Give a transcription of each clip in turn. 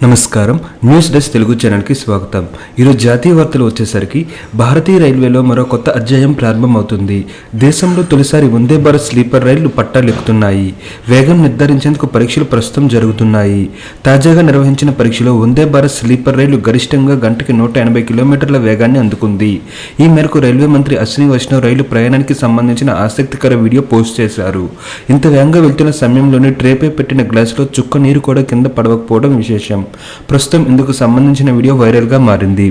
నమస్కారం, news desk Telugu ఛానల్కి స్వాగతం. ఈరోజు జాతీయ వార్తలు వచ్చేసరికి భారతీయ రైల్వేలో మరో కొత్త అధ్యాయం ప్రారంభమవుతుంది. దేశంలో తొలిసారి వందే భారత్ స్లీపర్ రైళ్లు పట్టాలెక్కుతున్నాయి. వేగం నిర్ధారించేందుకు పరీక్షలు ప్రస్తుతం జరుగుతున్నాయి. తాజాగా నిర్వహించిన పరీక్షలో వందే భారత్ స్లీపర్ రైలు గరిష్టంగా గంటకి 180 కిలోమీటర్ల వేగాన్ని అందుకుంది. ఈ మేరకు రైల్వే మంత్రి అశ్విని వైష్ణవ్ రైలు ప్రయాణానికి సంబంధించిన ఆసక్తికర వీడియో పోస్ట్ చేశారు. ఇంత వేగంగా వెళ్తున్న సమయంలోనే ట్రేపై పెట్టిన గ్లాసులో చుక్క నీరు కూడా కింద పడవకపోవడం విశేషం. ప్రస్తుతం ఇందుకు సంబంధించిన వీడియో వైరల్ గా మారింది.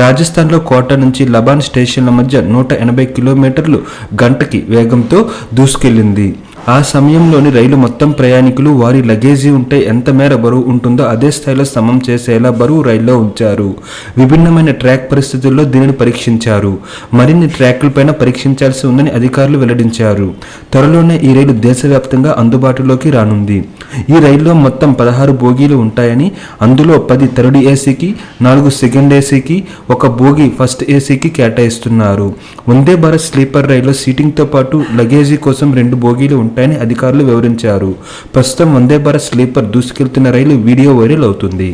రాజస్థాన్లో కోటా నుంచి లబాన్ స్టేషన్ల మధ్య 180 కిలోమీటర్లు గంటకి వేగంతో దూసుకెళ్లింది. ఆ సమయంలోని రైలు మొత్తం ప్రయాణికులు వారి లగేజీ ఉంటే ఎంత మేర బరువు ఉంటుందో అదే స్థాయిలో సమం చేసేలా బరువు రైల్లో ఉంచారు. విభిన్నమైన ట్రాక్ పరిస్థితుల్లో దీనిని పరీక్షించారు. మరిన్ని ట్రాక్లపైన పరీక్షించాల్సి ఉందని అధికారులు వెల్లడించారు. త్వరలోనే ఈ రైలు దేశవ్యాప్తంగా అందుబాటులోకి రానుంది. ఈ రైల్లో మొత్తం 16 బోగీలు ఉంటాయని, అందులో 10 థర్డ్ ఏసీకి, 4 సెకండ్ ఏసీకి, 1 బోగీ ఫస్ట్ ఏసీకి కేటాయిస్తున్నారు. వందే భారత్ స్లీపర్ రైల్లో సీటింగ్తో పాటు లగేజీ కోసం 2 బోగీలు ఉంటాయని అధికారులు వివరించారు. ప్రస్తుతం వందే భారత్ స్లీపర్ దూసుకెళ్తున్న రైలు వీడియో వైరల్ అవుతుంది.